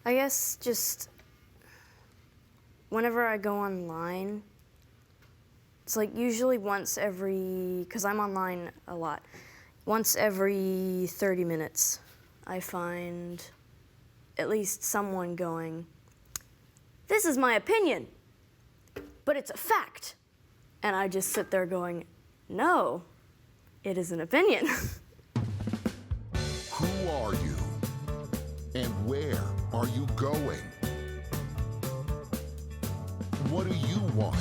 I guess just whenever I go online, it's like usually once every, because I'm online a lot, once every 30 minutes, I find at least someone going, "This is my opinion, but it's a fact." And I just sit there going, "No, it is an opinion." Who are you? And where are you going? What do you want?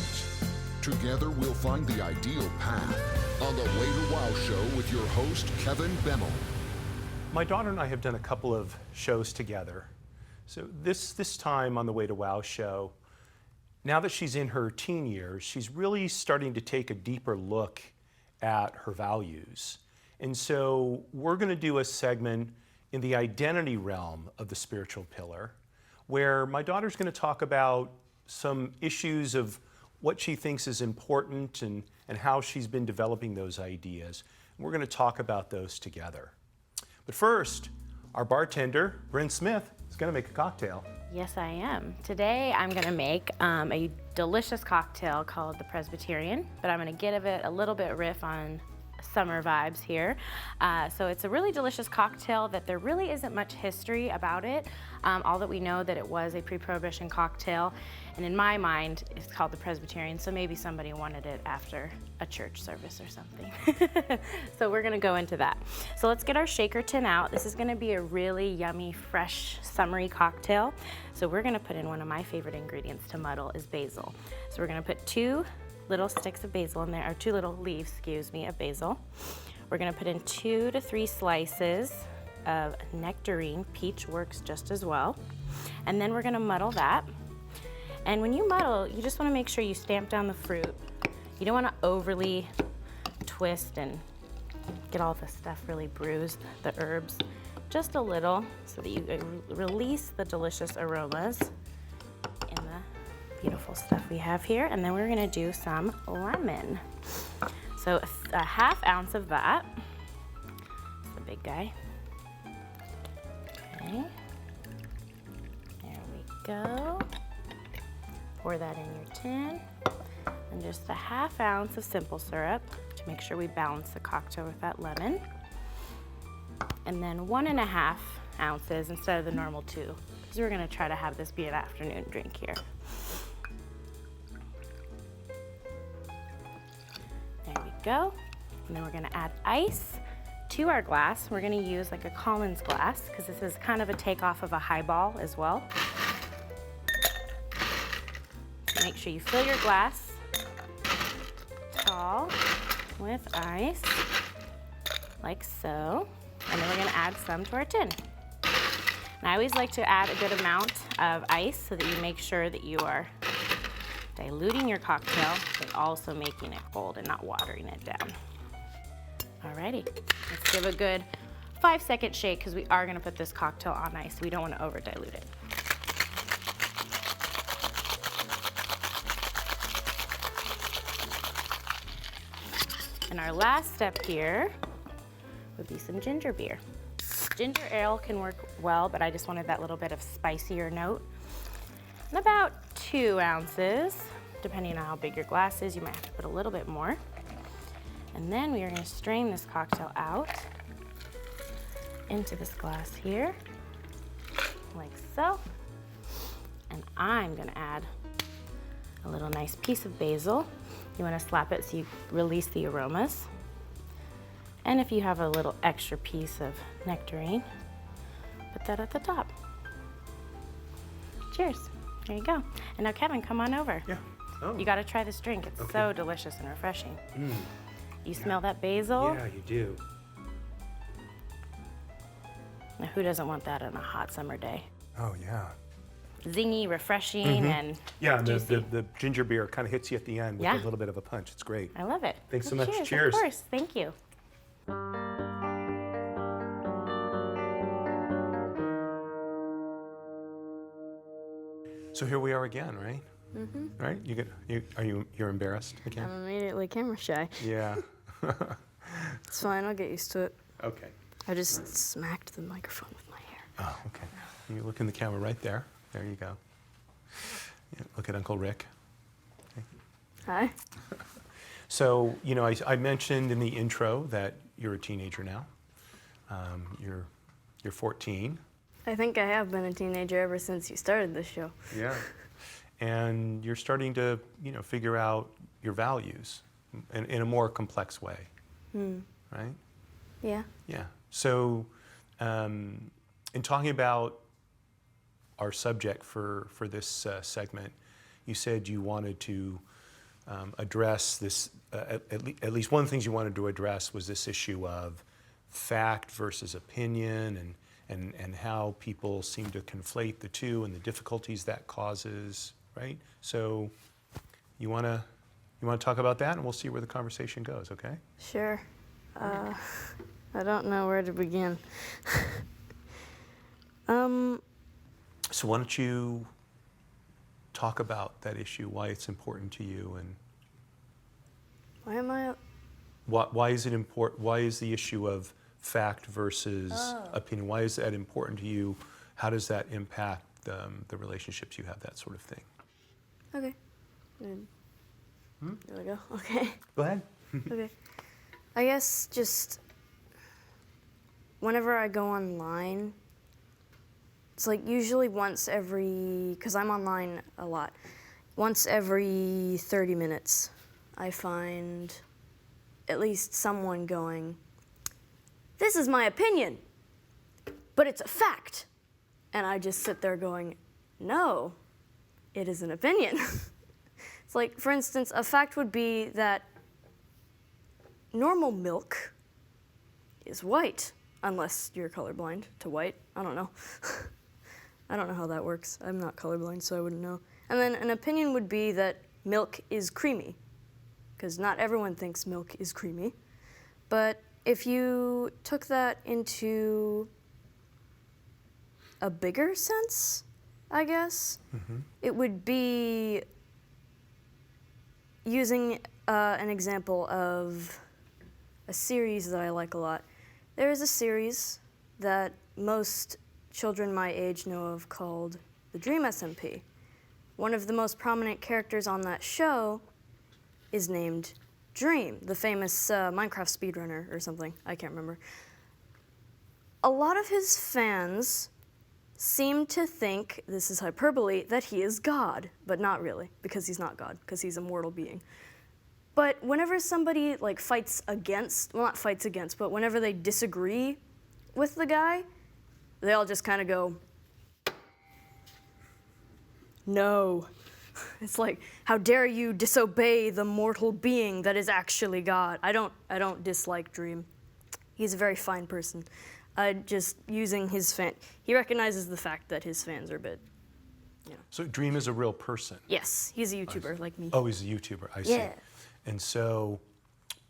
Together we'll find the ideal path on the Way to Wow Show with your host, Kevin Bemmel. My daughter and I have done a couple of shows together. So this time on the Way to Wow Show, now that she's in her teen years, she's really starting to take a deeper look at her values. And so we're going to do a segment in the identity realm of the spiritual pillar, where my daughter's going to talk about some issues of what she thinks is important and how she's been developing those ideas. And we're going to talk about those together. But first, our bartender, Bryn Smith, is going to make a cocktail. Yes, I am. Today I'm going to make a delicious cocktail called the Presbyterian, but I'm going to give it a little bit riff on summer vibes here. So it's a really delicious cocktail that there really isn't much history about it. All that we know that it was a pre-Prohibition cocktail, and in my mind it's called the Presbyterian, so maybe somebody wanted it after a church service or something. So we're gonna go into that. So let's get our shaker tin out. This is gonna be a really yummy, fresh, summery cocktail. So we're gonna put in one of my favorite ingredients to muddle is basil. So we're gonna put 2 little sticks of basil in there, or 2 little leaves, excuse me, of basil. We're gonna put in 2 to 3 slices of nectarine. Peach works just as well. And then we're gonna muddle that. And when you muddle, you just wanna make sure you stamp down the fruit. You don't wanna overly twist and get all the stuff really bruised, the herbs. Just a little, so that you release the delicious aromas in the beautiful stuff we have here. And then we're gonna do some lemon. So a ½ ounce of that. It's the big guy. Okay. There we go. Pour that in your tin. And just a ½ ounce of simple syrup to make sure we balance the cocktail with that lemon. And then 1½ ounces instead of the normal 2, because we're gonna try to have this be an afternoon drink here. There we go. And then we're gonna add ice to our glass. We're gonna use like a Collins glass, because this is kind of a takeoff of a highball as well. Make sure you fill your glass tall with ice, like so. And then we're gonna add some to our tin. And I always like to add a good amount of ice so that you make sure that you are diluting your cocktail, but also making it cold and not watering it down. Alrighty, let's give a good 5-second shake, because we are gonna put this cocktail on ice. We don't wanna over dilute it. And our last step here would be some ginger beer. Ginger ale can work well, but I just wanted that little bit of spicier note. And about 2 ounces, depending on how big your glass is, you might have to put a little bit more. And then we are gonna strain this cocktail out into this glass here, like so. And I'm gonna add a little nice piece of basil. You wanna slap it so you release the aromas. And if you have a little extra piece of nectarine, put that at the top. Cheers. There you go. And now Kevin, come on over. Yeah. Oh. You gotta try this drink. It's so delicious and refreshing. You smell that basil? Yeah, you do. Now, who doesn't want that on a hot summer day? Oh, yeah. Zingy, refreshing, and Yeah, and juicy. the ginger beer kind of hits you at the end with a little bit of a punch. It's great. I love it. Thanks so Well, much. Cheers. Cheers. Of course. Thank you. So here we are again, right? Right? You're embarrassed again? I'm immediately camera shy. Yeah. It's fine, I'll get used to it. Okay. I just smacked the microphone with my hair. Oh, okay. You look in the camera right there. There you go. Yeah, look at Uncle Rick. Okay. Hi. So, you know, I mentioned in the intro that you're a teenager now. You're 14. I think I have been a teenager ever since you started this show. Yeah. And you're starting to, you know, figure out your values in a more complex way, right? Yeah. Yeah. So, in talking about our subject for this segment, you said you wanted to address this, at least one of the things you wanted to address was this issue of fact versus opinion and how people seem to conflate the two and the difficulties that causes, right? So you want to talk about that, and we'll see where the conversation goes, okay? Sure. I don't know where to begin. So why don't you talk about that issue, why it's important to you, and Why am I? why is it important? Why is the issue of fact versus opinion? Why is that important to you? How does that impact the relationships you have? That sort of thing. Okay. There we go. Okay. Go ahead. Okay. I guess just whenever I go online, it's like usually once every, because I'm online a lot, once every 30 minutes, I find at least someone going, "This is my opinion, but it's a fact." And I just sit there going, "No, it is an opinion." It's like, for instance, a fact would be that normal milk is white, unless you're colorblind to white. I don't know. I don't know how that works. I'm not colorblind, so I wouldn't know. And then an opinion would be that milk is creamy, because not everyone thinks milk is creamy. But if you took that into a bigger sense, I guess, it would be using an example of a series that I like a lot. There is a series that most children my age know of called The Dream SMP. One of the most prominent characters on that show is named Dream, the famous Minecraft speedrunner or something. I can't remember. A lot of his fans seem to think, this is hyperbole, that he is God, but not really, because he's not God, because he's a mortal being. But whenever somebody like fights against, well, not fights against, but whenever they disagree with the guy, they all just kind of go, "No." It's like, how dare you disobey the mortal being that is actually God? I don't dislike Dream. He's a very fine person. Just using his fan, he recognizes the fact that his fans are a bit, you know. So Dream is a real person. Yes, he's a YouTuber like me. Oh, he's a YouTuber. I see. Yeah. And so,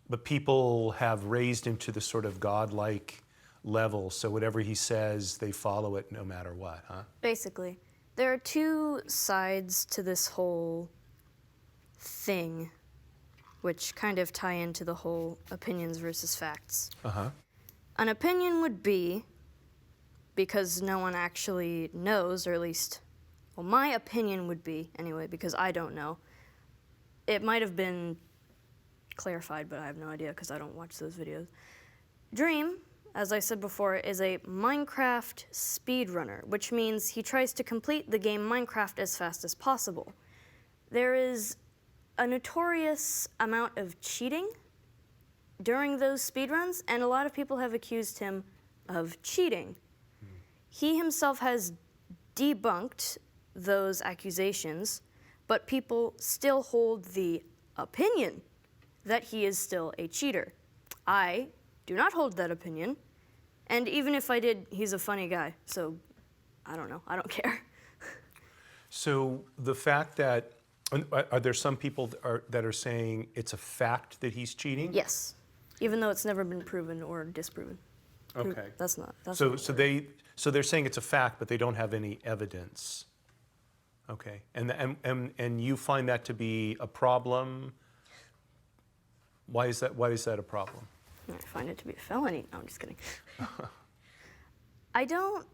but people have raised him to the sort of godlike level. So whatever he says, they follow it no matter what, huh? Basically, there are two sides to this whole thing, which kind of tie into the whole opinions versus facts. Uh-huh. An opinion would be, because no one actually knows, or at least, well, my opinion would be, anyway, because I don't know. It might have been clarified, but I have no idea because I don't watch those videos. Dream, as I said before, is a Minecraft speedrunner, which means he tries to complete the game Minecraft as fast as possible. There is a notorious amount of cheating during those speedruns, and a lot of people have accused him of cheating. He himself has debunked those accusations, but people still hold the opinion that he is still a cheater. I do not hold that opinion, and even if I did, he's a funny guy, so I don't know, I don't care. So the fact that, are there some people that are saying it's a fact that he's cheating? Yes, even though it's never been proven or disproven. Okay. That's not. So they're saying it's a fact, but they don't have any evidence. Okay. And you find that to be a problem? Why is that a problem? I find it to be a felony. No, I'm just kidding. I don't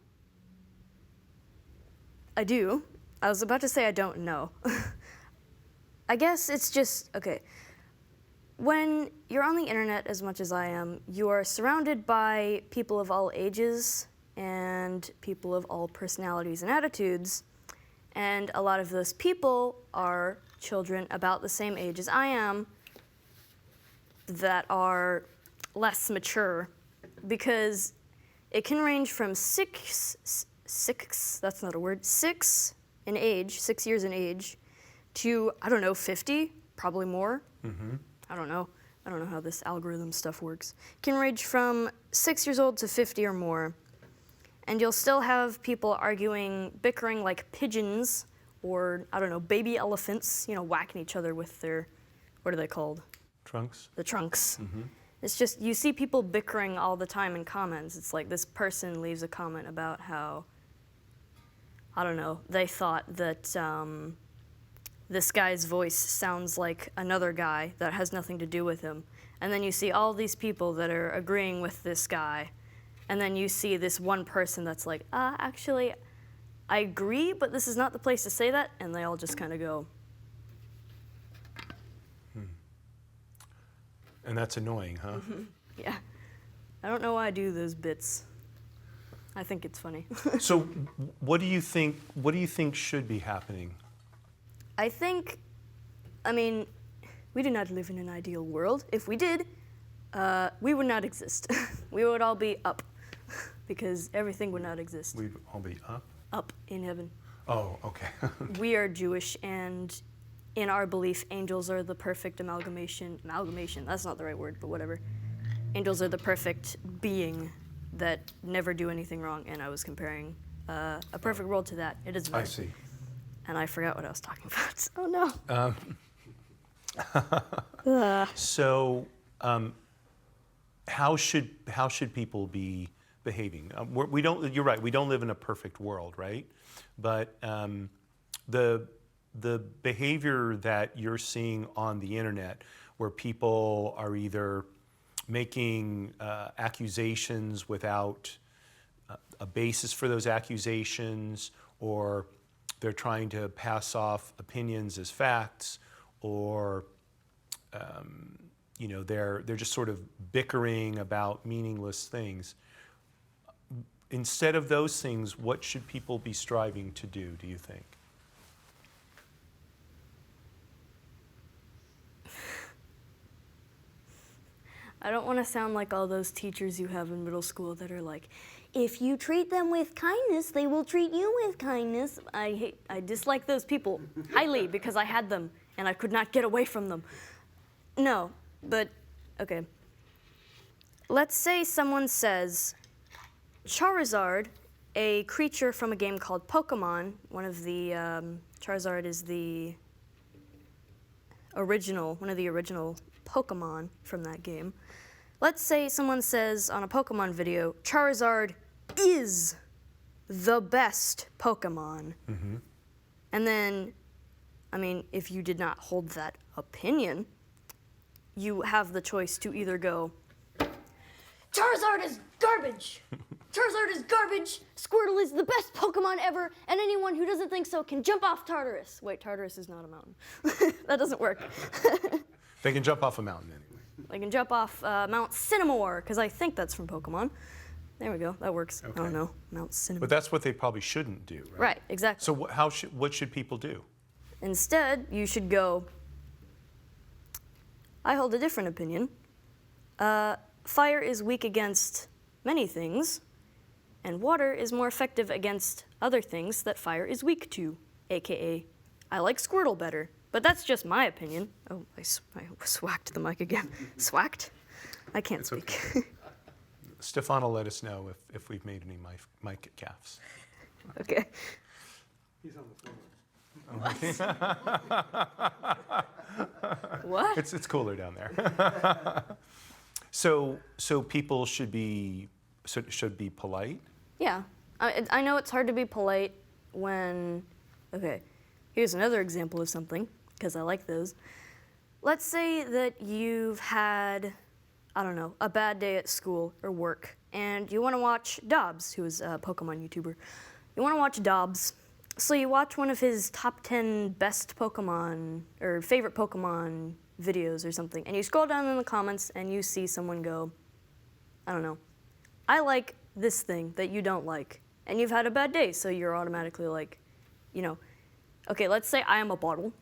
I do. I was about to say I don't know. I guess it's just, okay. When you're on the internet as much as I am, you are surrounded by people of all ages and people of all personalities and attitudes. And a lot of those people are children about the same age as I am that are less mature, because it can range from six in age, 6 years in age, to, I don't know, 50, probably more. Mm-hmm. I don't know how this algorithm stuff works. It can range from 6 years old to 50 or more. And you'll still have people arguing, bickering like pigeons, or, I don't know, baby elephants, whacking each other with their, what are they called? Trunks? The trunks. Mm-hmm. It's just, you see people bickering all the time in comments. It's like this person leaves a comment about how, I don't know, they thought that this guy's voice sounds like another guy that has nothing to do with him. And then you see all these people that are agreeing with this guy. And then you see this one person that's like, actually, I agree, but this is not the place to say that. And they all just kind of go. And that's annoying, huh? Mm-hmm. Yeah. I don't know why I do those bits. I think it's funny. So what do you think should be happening? I mean, we do not live in an ideal world. If we did, we would not exist. We would all be up, because everything would not exist. We'd all be up? Up in heaven. Oh, okay. We are Jewish, and in our belief, angels are the perfect amalgamation, that's not the right word, but whatever. Angels are the perfect being that never do anything wrong, and I was comparing a perfect world to that. It is very. I see. And I forgot what I was talking about. Oh no. So, how should people be behaving? We don't. You're right. We don't live in a perfect world, right? But the behavior that you're seeing on the internet, where people are either making accusations without a basis for those accusations, or they're trying to pass off opinions as facts, or they're just sort of bickering about meaningless things. Instead of those things, what should people be striving to do you think? I don't want to sound like all those teachers you have in middle school that are like, if you treat them with kindness, they will treat you with kindness. I dislike those people highly, because I had them and I could not get away from them. No, but, okay. Let's say someone says, Charizard, a creature from a game called Pokemon, one of the, Charizard is one of the original Pokemon from that game. Let's say someone says on a Pokemon video, Charizard is the best Pokemon. Mm-hmm. And then, I mean, if you did not hold that opinion, you have the choice to either go, Charizard is garbage! Charizard is garbage! Squirtle is the best Pokemon ever, and anyone who doesn't think so can jump off Tartarus. Wait, Tartarus is not a mountain. That doesn't work. They can jump off a mountain anyway. They can jump off Mount Cinnamore, because I think that's from Pokemon. There we go, that works. Okay. I don't know, Mount Cinnamore. But that's what they probably shouldn't do, right? Right, exactly. So what should people do? Instead, you should go, I hold a different opinion. Fire is weak against many things, and water is more effective against other things that fire is weak to, AKA, I like Squirtle better. But that's just my opinion. Oh, I swacked the mic again. Swacked? I can't speak. Okay. Stefan will let us know if we've made any mic gaffes. Okay. He's on the floor. What? It's cooler down there. So people should be polite? Yeah. I know it's hard to be polite when, okay, here's another example of something, because I like those. Let's say that you've had, I don't know, a bad day at school or work, and you want to watch Dobbs, who is a Pokemon YouTuber. You want to watch Dobbs, So you watch one of his top 10 best Pokemon or favorite Pokemon videos or something, and you scroll down in the comments and you see someone go, I don't know, I like this thing that you don't like, and you've had a bad day, so you're automatically like, you know, okay, let's say I am a bottle.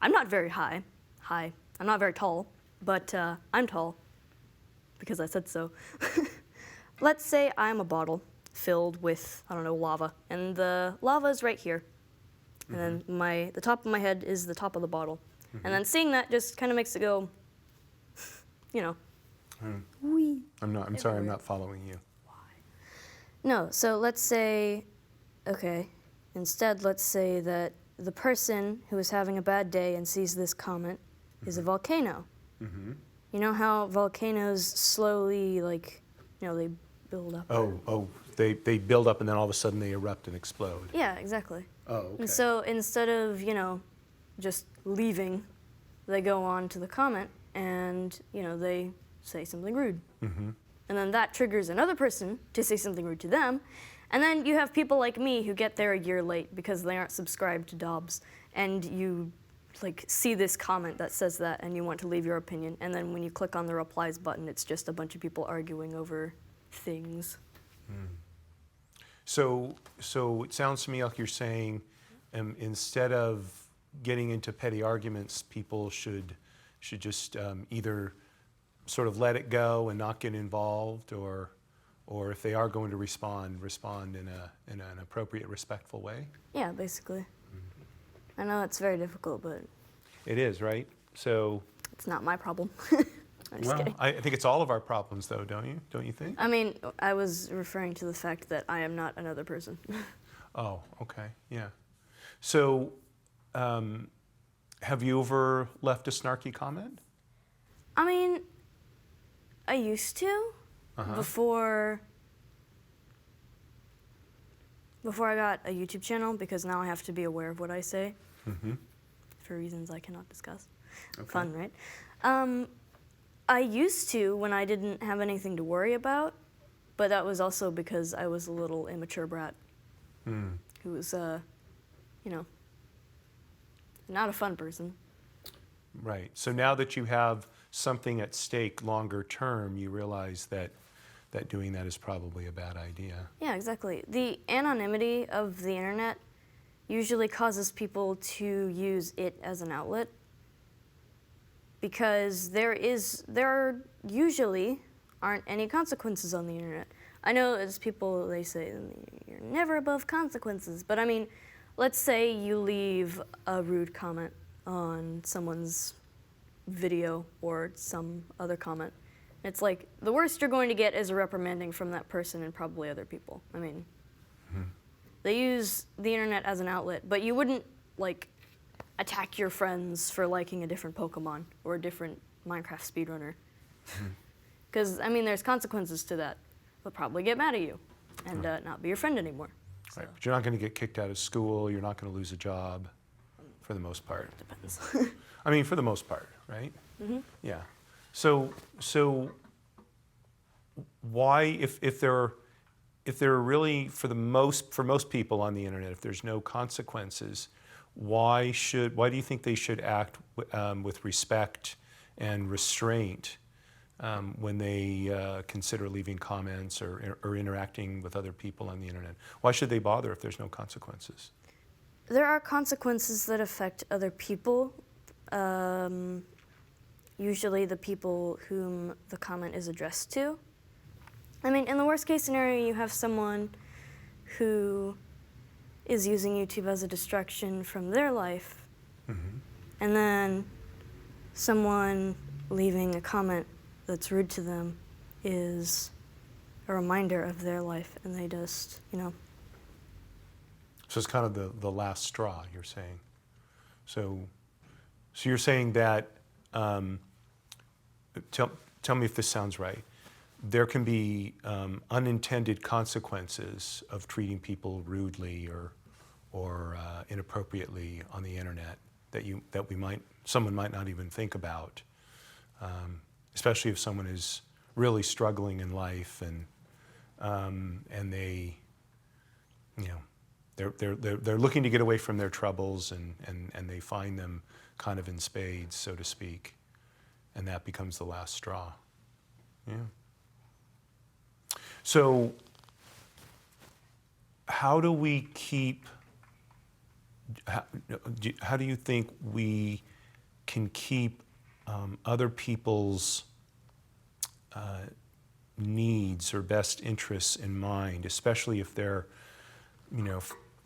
I'm not very high. I'm not very tall, but I'm tall because I said so. Let's say I'm a bottle filled with, I don't know, lava, and the lava is right here. And then the top of my head is the top of the bottle. And then seeing that just kind of makes it go, you know, wee. I'm sorry, I'm not following you. No, so let's say, okay, instead let's say that the person who is having a bad day and sees this comment is a volcano. You know how volcanoes slowly, like, you know, they build up? They build up and then all of a sudden they erupt and explode. Yeah, exactly. Oh, okay. And so instead of, you know, just leaving, they go on to the comment and, you know, they say something rude. And then that triggers another person to say something rude to them. And then you have people like me who get there a year late because they aren't subscribed to Dobbs. And you like see this comment that says that and you want to leave your opinion. And then when you click on the replies button, it's just a bunch of people arguing over things. So it sounds to me like you're saying instead of getting into petty arguments, people should just either sort of let it go and not get involved, or if they are going to respond in an appropriate, respectful way. Yeah, basically. I know it's very difficult, but It is, right? So, it's not my problem. I'm just well, kidding. I think it's all of our problems, though, don't you? Don't you think? I mean, I was referring to the fact that I am not another person. Oh, okay, yeah. So, have you ever left a snarky comment? I mean, I used to before I got a YouTube channel, because now I have to be aware of what I say for reasons I cannot discuss. Okay. Fun, right? I used to when I didn't have anything to worry about, but that was also because I was a little immature brat who was, you know, not a fun person. Right. So now that you have something at stake longer term, you realize that doing that is probably a bad idea. Yeah, exactly. The anonymity of the internet usually causes people to use it as an outlet, because there usually aren't any consequences on the internet. I know as people, they say you're never above consequences, but I mean, let's say you leave a rude comment on someone's video or some other comment. It's like, the worst you're going to get is a reprimanding from that person and probably other people. I mean, they use the internet as an outlet, but you wouldn't, like, attack your friends for liking a different Pokemon or a different Minecraft speedrunner. Because, I mean, there's consequences to that. They'll probably get mad at you and not be your friend anymore. So. Right. But you're not going to get kicked out of school. You're not going to lose a job, for the most part. Depends. I mean, for the most part, right? Yeah. So why, if there are really, for most people on the internet, if there's no consequences, why do you think they should act with respect and restraint when they consider leaving comments or interacting with other people on the internet? Why should they bother if there's no consequences? There are consequences that affect other people. Usually the people whom the comment is addressed to. I mean, in the worst case scenario, you have someone who is using YouTube as a distraction from their life, and then someone leaving a comment that's rude to them is a reminder of their life, and they just, you know. So it's kind of the last straw, you're saying. So you're saying that, tell me if this sounds right, there can be unintended consequences of treating people rudely or inappropriately on the internet that someone might not even think about, especially if someone is really struggling in life and they, you know, they're looking to get away from their troubles, and they find them kind of in spades, so to speak, and that becomes the last straw. Yeah. So how do we keep, how do you think we can keep other people's needs or best interests in mind, especially if they're,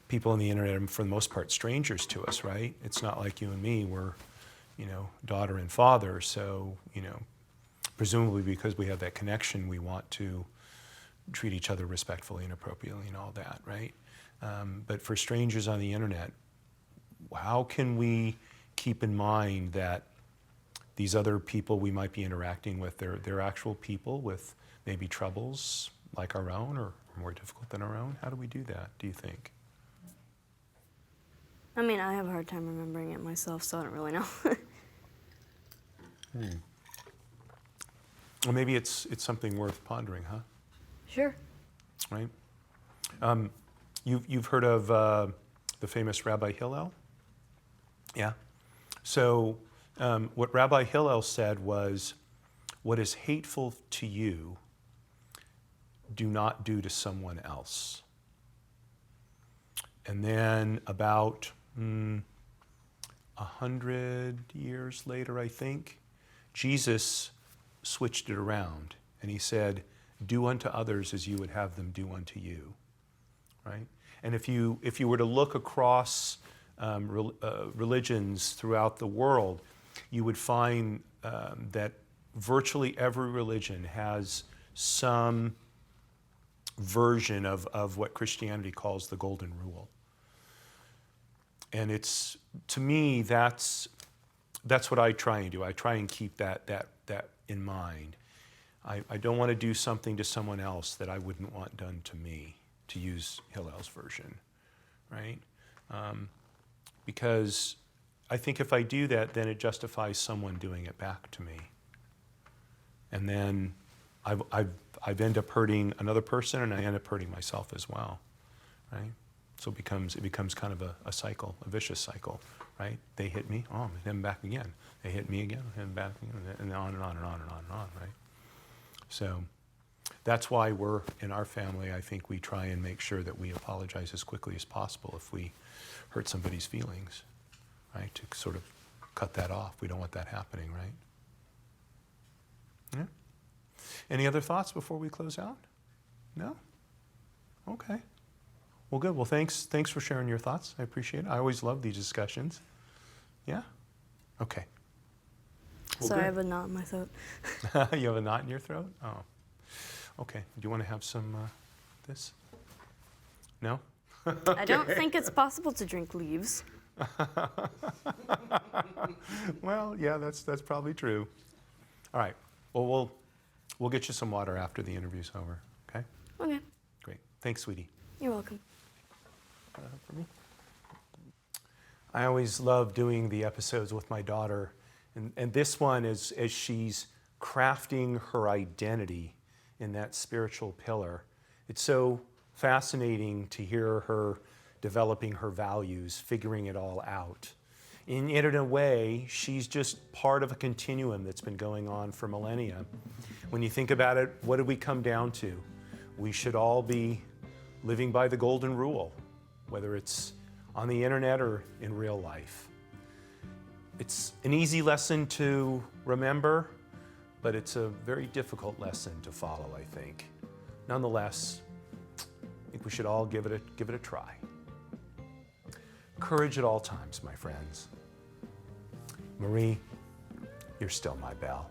people on the internet are for the most part strangers to us, right? It's not like you and me, we're, daughter and father, so, presumably because we have that connection, we want to treat each other respectfully and appropriately and all that, right? But for strangers on the internet, how can we keep in mind that these other people we might be interacting with, they're actual people with maybe troubles like our own or more difficult than our own? How do we do that, do you think? I mean, I have a hard time remembering it myself, so I don't really know. Well, maybe it's something worth pondering, huh? Sure. Right? You've heard of the famous Rabbi Hillel? Yeah. So what Rabbi Hillel said was, what is hateful to you, do not do to someone else. And then about 100 years later, I think, Jesus switched it around, and he said, do unto others as you would have them do unto you, right? And if you were to look across religions throughout the world, you would find that virtually every religion has some version of what Christianity calls the golden rule. And it's, to me, that's what I try and do. I try and keep that in mind. I don't want to do something to someone else that I wouldn't want done to me, to use Hillel's version, right? Because I think if I do that, then it justifies someone doing it back to me. And then I've end up hurting another person, and I end up hurting myself as well, right? So it becomes kind of a cycle, a vicious cycle, right? They hit me, oh, I'm hitting them back again. They hit me again, I'm hitting them back again, and on and on and on and on and on, right? So that's why we're, in our family, I think we try and make sure that we apologize as quickly as possible if we hurt somebody's feelings, right? To sort of cut that off. We don't want that happening, right? Yeah? Any other thoughts before we close out? No? Okay. Well, good. Well, thanks for sharing your thoughts. I appreciate it. I always love these discussions. Yeah? Okay. Well, So good. I have a knot in my throat. You have a knot in your throat? Oh. Okay. Do you want to have some this? No? I don't think it's possible to drink leaves. Well, yeah, that's probably true. All right. Well, we'll get you some water after the interview's over. Okay? Okay. Great. Thanks, sweetie. You're welcome. For me. I always love doing the episodes with my daughter, and this one is as she's crafting her identity in that spiritual pillar. It's so fascinating to hear her developing her values, figuring it all out. And yet, in a way, she's just part of a continuum that's been going on for millennia. When you think about it, what did we come down to? We should all be living by the golden rule, whether it's on the internet or in real life. It's an easy lesson to remember, but it's a very difficult lesson to follow, I think. Nonetheless, I think we should all give it a try. Courage at all times, my friends. Marie, you're still my belle.